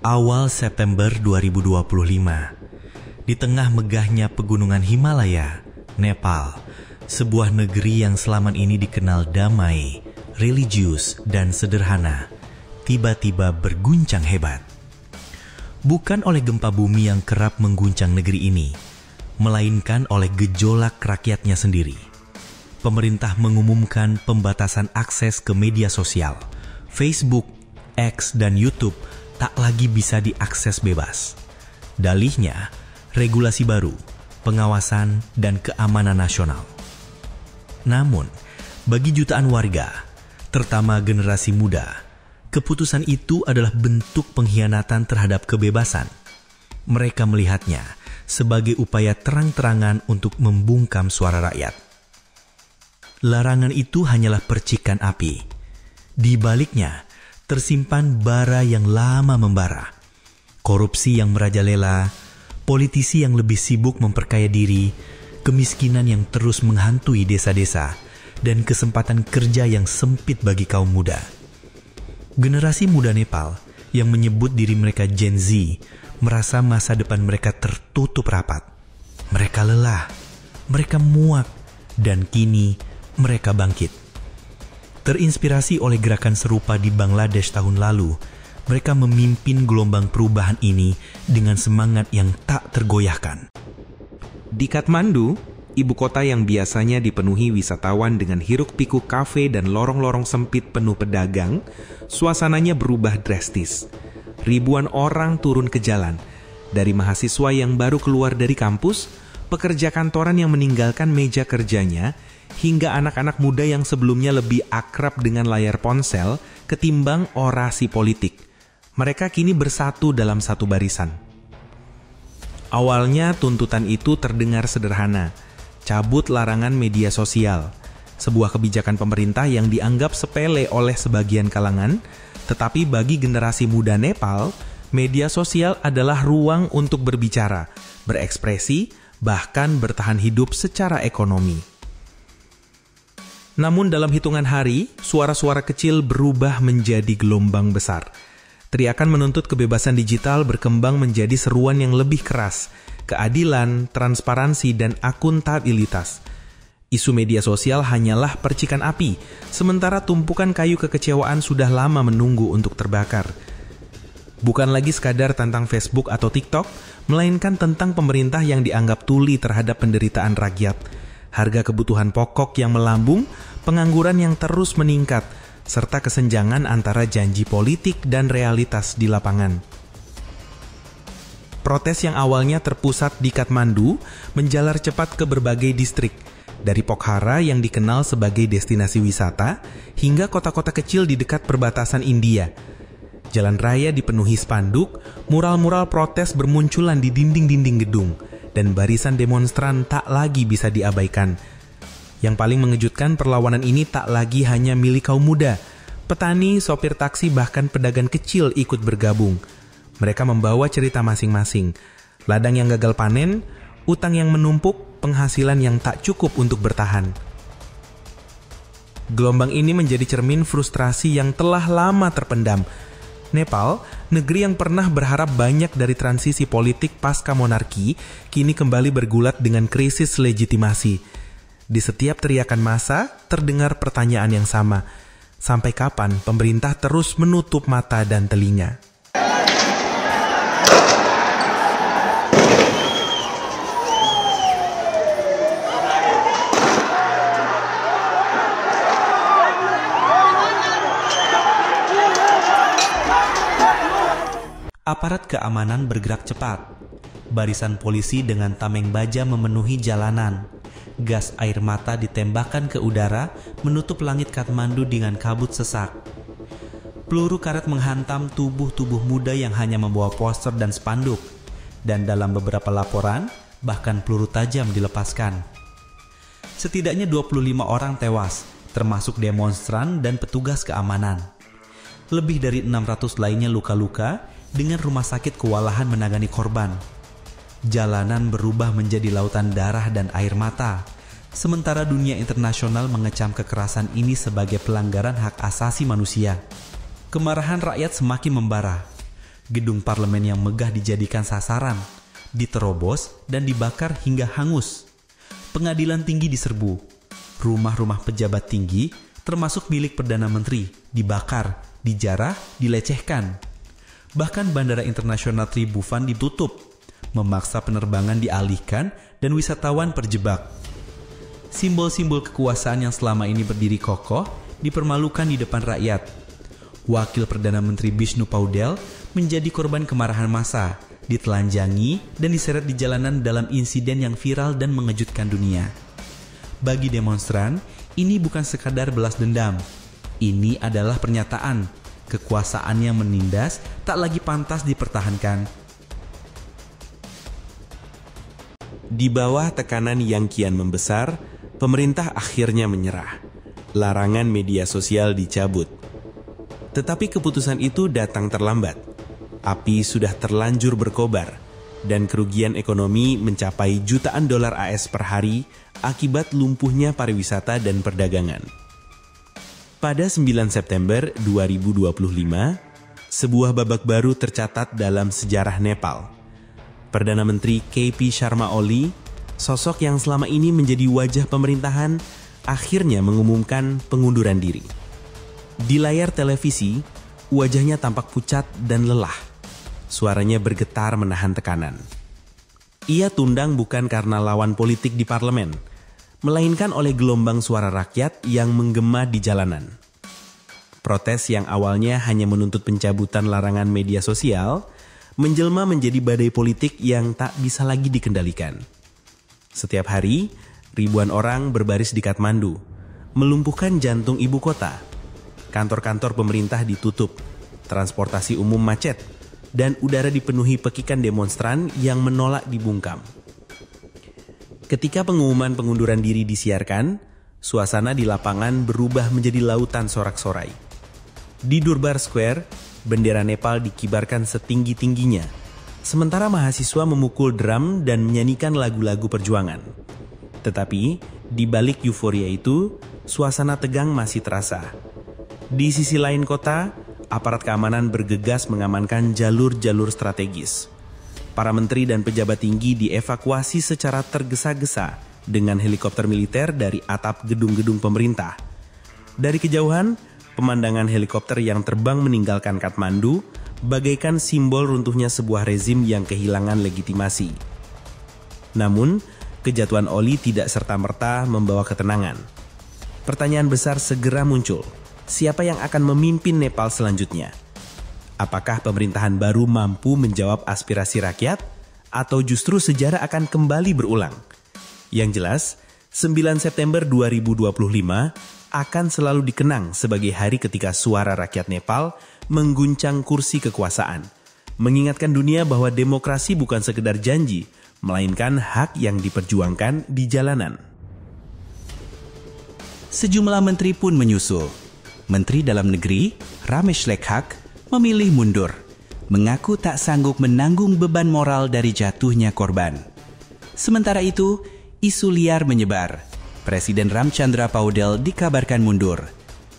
Awal September 2025, di tengah megahnya pegunungan Himalaya, Nepal, sebuah negeri yang selama ini dikenal damai, religius, dan sederhana, tiba-tiba berguncang hebat. Bukan oleh gempa bumi yang kerap mengguncang negeri ini, melainkan oleh gejolak rakyatnya sendiri. Pemerintah mengumumkan pembatasan akses ke media sosial. Facebook, X, dan YouTube tak lagi bisa diakses bebas. Dalihnya, regulasi baru, pengawasan, dan keamanan nasional. Namun, bagi jutaan warga, terutama generasi muda, keputusan itu adalah bentuk pengkhianatan terhadap kebebasan. Mereka melihatnya sebagai upaya terang-terangan untuk membungkam suara rakyat. Larangan itu hanyalah percikan api. Di baliknya, tersimpan bara yang lama membara. Korupsi yang merajalela, politisi yang lebih sibuk memperkaya diri, kemiskinan yang terus menghantui desa-desa, dan kesempatan kerja yang sempit bagi kaum muda. Generasi muda Nepal yang menyebut diri mereka Gen Z merasa masa depan mereka tertutup rapat. Mereka lelah, mereka muak, dan kini mereka bangkit. Terinspirasi oleh gerakan serupa di Bangladesh tahun lalu, mereka memimpin gelombang perubahan ini dengan semangat yang tak tergoyahkan. Di Kathmandu, ibu kota yang biasanya dipenuhi wisatawan dengan hiruk-pikuk kafe dan lorong-lorong sempit penuh pedagang, suasananya berubah drastis. Ribuan orang turun ke jalan, dari mahasiswa yang baru keluar dari kampus, pekerja kantoran yang meninggalkan meja kerjanya, hingga anak-anak muda yang sebelumnya lebih akrab dengan layar ponsel ketimbang orasi politik. Mereka kini bersatu dalam satu barisan. Awalnya tuntutan itu terdengar sederhana, cabut larangan media sosial, sebuah kebijakan pemerintah yang dianggap sepele oleh sebagian kalangan, tetapi bagi generasi muda Nepal, media sosial adalah ruang untuk berbicara, berekspresi, bahkan bertahan hidup secara ekonomi. Namun dalam hitungan hari, suara-suara kecil berubah menjadi gelombang besar. Teriakan menuntut kebebasan digital berkembang menjadi seruan yang lebih keras, keadilan, transparansi, dan akuntabilitas. Isu media sosial hanyalah percikan api, sementara tumpukan kayu kekecewaan sudah lama menunggu untuk terbakar. Bukan lagi sekadar tentang Facebook atau TikTok, melainkan tentang pemerintah yang dianggap tuli terhadap penderitaan rakyat, harga kebutuhan pokok yang melambung, pengangguran yang terus meningkat, serta kesenjangan antara janji politik dan realitas di lapangan. Protes yang awalnya terpusat di Kathmandu menjalar cepat ke berbagai distrik, dari Pokhara yang dikenal sebagai destinasi wisata, hingga kota-kota kecil di dekat perbatasan India. Jalan raya dipenuhi spanduk, mural-mural protes bermunculan di dinding-dinding gedung, dan barisan demonstran tak lagi bisa diabaikan. Yang paling mengejutkan, perlawanan ini tak lagi hanya milik kaum muda. Petani, sopir taksi, bahkan pedagang kecil ikut bergabung. Mereka membawa cerita masing-masing. Ladang yang gagal panen, utang yang menumpuk, penghasilan yang tak cukup untuk bertahan. Gelombang ini menjadi cermin frustrasi yang telah lama terpendam. Nepal, negeri yang pernah berharap banyak dari transisi politik pasca monarki, kini kembali bergulat dengan krisis legitimasi. Di setiap teriakan massa, terdengar pertanyaan yang sama. Sampai kapan pemerintah terus menutup mata dan telinga? Aparat keamanan bergerak cepat. Barisan polisi dengan tameng baja memenuhi jalanan. Gas air mata ditembakkan ke udara, menutup langit Kathmandu dengan kabut sesak. Peluru karet menghantam tubuh-tubuh muda yang hanya membawa poster dan spanduk. Dan dalam beberapa laporan, bahkan peluru tajam dilepaskan. Setidaknya 25 orang tewas, termasuk demonstran dan petugas keamanan. Lebih dari 600 lainnya luka-luka, dengan rumah sakit kewalahan menangani korban. Jalanan berubah menjadi lautan darah dan air mata, sementara dunia internasional mengecam kekerasan ini sebagai pelanggaran hak asasi manusia. Kemarahan rakyat semakin membara. Gedung parlemen yang megah dijadikan sasaran, diterobos dan dibakar hingga hangus. Pengadilan tinggi diserbu. Rumah-rumah pejabat tinggi, termasuk milik Perdana Menteri, dibakar, dijarah, dilecehkan. Bahkan Bandara Internasional Tribhuvan ditutup, memaksa penerbangan dialihkan dan wisatawan terjebak. Simbol-simbol kekuasaan yang selama ini berdiri kokoh dipermalukan di depan rakyat. Wakil Perdana Menteri Bishnu Paudel menjadi korban kemarahan massa, ditelanjangi dan diseret di jalanan dalam insiden yang viral dan mengejutkan dunia. Bagi demonstran, ini bukan sekadar balas dendam. Ini adalah pernyataan, kekuasaan yang menindas tak lagi pantas dipertahankan. Di bawah tekanan yang kian membesar, pemerintah akhirnya menyerah. Larangan media sosial dicabut. Tetapi keputusan itu datang terlambat. Api sudah terlanjur berkobar, dan kerugian ekonomi mencapai jutaan dolar AS per hari akibat lumpuhnya pariwisata dan perdagangan. Pada 9 September 2025, sebuah babak baru tercatat dalam sejarah Nepal. Perdana Menteri KP Sharma Oli, sosok yang selama ini menjadi wajah pemerintahan, akhirnya mengumumkan pengunduran diri. Di layar televisi, wajahnya tampak pucat dan lelah. Suaranya bergetar menahan tekanan. Ia tundang bukan karena lawan politik di parlemen, melainkan oleh gelombang suara rakyat yang menggema di jalanan. Protes yang awalnya hanya menuntut pencabutan larangan media sosial, menjelma menjadi badai politik yang tak bisa lagi dikendalikan. Setiap hari, ribuan orang berbaris di Kathmandu, melumpuhkan jantung ibu kota. Kantor-kantor pemerintah ditutup, transportasi umum macet, dan udara dipenuhi pekikan demonstran yang menolak dibungkam. Ketika pengumuman pengunduran diri disiarkan, suasana di lapangan berubah menjadi lautan sorak-sorai. Di Durbar Square, bendera Nepal dikibarkan setinggi-tingginya, sementara mahasiswa memukul drum dan menyanyikan lagu-lagu perjuangan. Tetapi, di balik euforia itu, suasana tegang masih terasa. Di sisi lain kota, aparat keamanan bergegas mengamankan jalur-jalur strategis. Para menteri dan pejabat tinggi dievakuasi secara tergesa-gesa dengan helikopter militer dari atap gedung-gedung pemerintah. Dari kejauhan, pemandangan helikopter yang terbang meninggalkan Kathmandu bagaikan simbol runtuhnya sebuah rezim yang kehilangan legitimasi. Namun, kejatuhan Oli tidak serta-merta membawa ketenangan. Pertanyaan besar segera muncul. Siapa yang akan memimpin Nepal selanjutnya? Apakah pemerintahan baru mampu menjawab aspirasi rakyat? Atau justru sejarah akan kembali berulang? Yang jelas, 9 September 2025 akan selalu dikenang sebagai hari ketika suara rakyat Nepal mengguncang kursi kekuasaan, mengingatkan dunia bahwa demokrasi bukan sekedar janji, melainkan hak yang diperjuangkan di jalanan. Sejumlah menteri pun menyusul. Menteri Dalam Negeri, Ramesh Lekhak, memilih mundur, mengaku tak sanggup menanggung beban moral dari jatuhnya korban. Sementara itu, isu liar menyebar. Presiden Ramchandra Paudel dikabarkan mundur.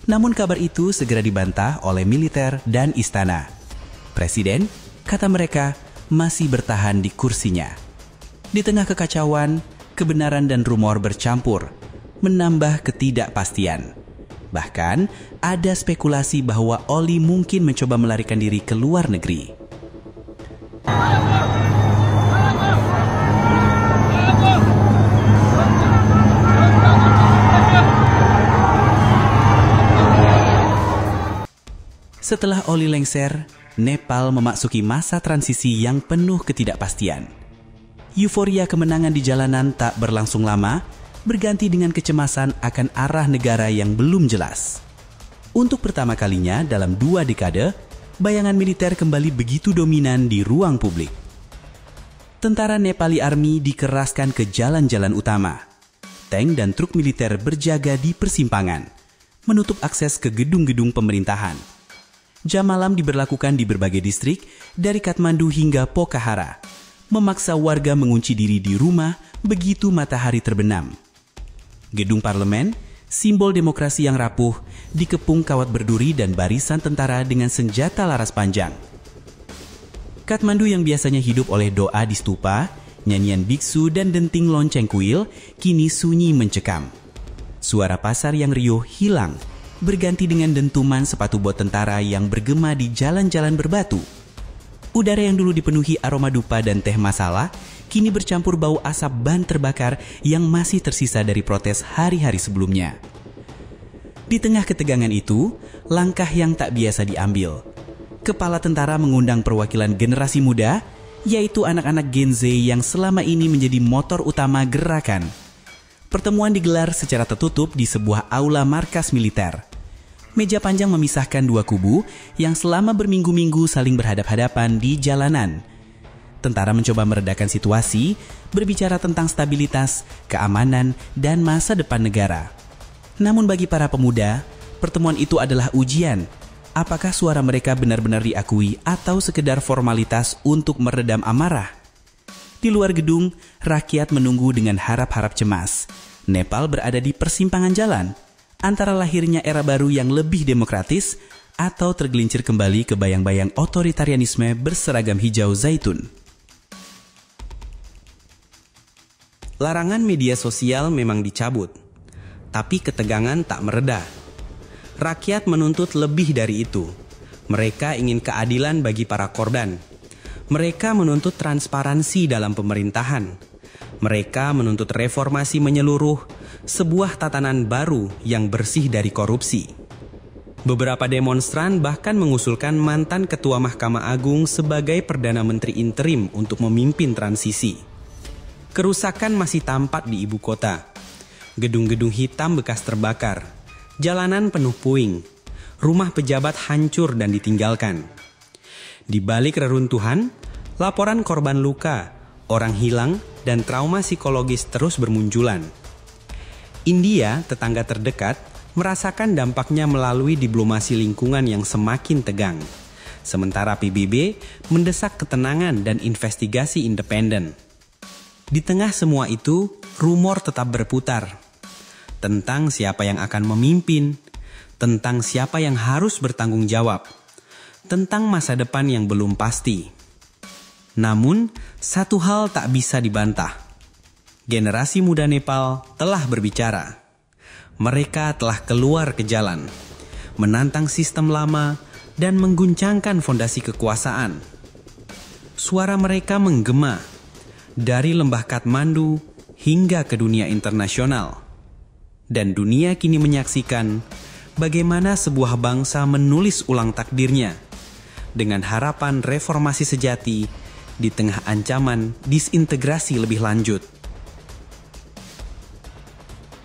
Namun kabar itu segera dibantah oleh militer dan istana. Presiden, kata mereka, masih bertahan di kursinya. Di tengah kekacauan, kebenaran dan rumor bercampur, menambah ketidakpastian. Bahkan, ada spekulasi bahwa Oli mungkin mencoba melarikan diri ke luar negeri. Setelah Oli lengser, Nepal memasuki masa transisi yang penuh ketidakpastian. Euforia kemenangan di jalanan tak berlangsung lama, berganti dengan kecemasan akan arah negara yang belum jelas. Untuk pertama kalinya dalam 2 dekade, bayangan militer kembali begitu dominan di ruang publik. Tentara Nepali Army dikeraskan ke jalan-jalan utama. Tank dan truk militer berjaga di persimpangan, menutup akses ke gedung-gedung pemerintahan. Jam malam diberlakukan di berbagai distrik, dari Kathmandu hingga Pokhara, memaksa warga mengunci diri di rumah begitu matahari terbenam. Gedung parlemen, simbol demokrasi yang rapuh, dikepung kawat berduri dan barisan tentara dengan senjata laras panjang. Kathmandu yang biasanya hidup oleh doa di stupa, nyanyian biksu dan denting lonceng kuil kini sunyi mencekam. Suara pasar yang riuh hilang, berganti dengan dentuman sepatu bot tentara yang bergema di jalan-jalan berbatu. Udara yang dulu dipenuhi aroma dupa dan teh masala, kini bercampur bau asap ban terbakar yang masih tersisa dari protes hari-hari sebelumnya. Di tengah ketegangan itu, langkah yang tak biasa diambil. Kepala tentara mengundang perwakilan generasi muda, yaitu anak-anak Gen Z yang selama ini menjadi motor utama gerakan. Pertemuan digelar secara tertutup di sebuah aula markas militer. Meja panjang memisahkan dua kubu yang selama berminggu-minggu saling berhadap-hadapan di jalanan. Tentara mencoba meredakan situasi, berbicara tentang stabilitas, keamanan, dan masa depan negara. Namun bagi para pemuda, pertemuan itu adalah ujian. Apakah suara mereka benar-benar diakui atau sekedar formalitas untuk meredam amarah? Di luar gedung, rakyat menunggu dengan harap-harap cemas. Nepal berada di persimpangan jalan antara lahirnya era baru yang lebih demokratis atau tergelincir kembali ke bayang-bayang otoritarianisme berseragam hijau zaitun. Larangan media sosial memang dicabut, tapi ketegangan tak mereda. Rakyat menuntut lebih dari itu. Mereka ingin keadilan bagi para korban. Mereka menuntut transparansi dalam pemerintahan. Mereka menuntut reformasi menyeluruh, sebuah tatanan baru yang bersih dari korupsi. Beberapa demonstran bahkan mengusulkan mantan Ketua Mahkamah Agung sebagai Perdana Menteri interim untuk memimpin transisi. Kerusakan masih tampak di ibu kota. Gedung-gedung hitam bekas terbakar, jalanan penuh puing, rumah pejabat hancur dan ditinggalkan. Di balik reruntuhan, laporan korban luka, orang hilang, dan trauma psikologis terus bermunculan. India, tetangga terdekat, merasakan dampaknya melalui diplomasi lingkungan yang semakin tegang. Sementara PBB mendesak ketenangan dan investigasi independen. Di tengah semua itu, rumor tetap berputar. Tentang siapa yang akan memimpin, tentang siapa yang harus bertanggung jawab, tentang masa depan yang belum pasti. Namun, satu hal tak bisa dibantah. Generasi muda Nepal telah berbicara. Mereka telah keluar ke jalan, menantang sistem lama dan mengguncangkan fondasi kekuasaan. Suara mereka menggema dari lembah Kathmandu hingga ke dunia internasional. Dan dunia kini menyaksikan bagaimana sebuah bangsa menulis ulang takdirnya dengan harapan reformasi sejati di tengah ancaman disintegrasi lebih lanjut.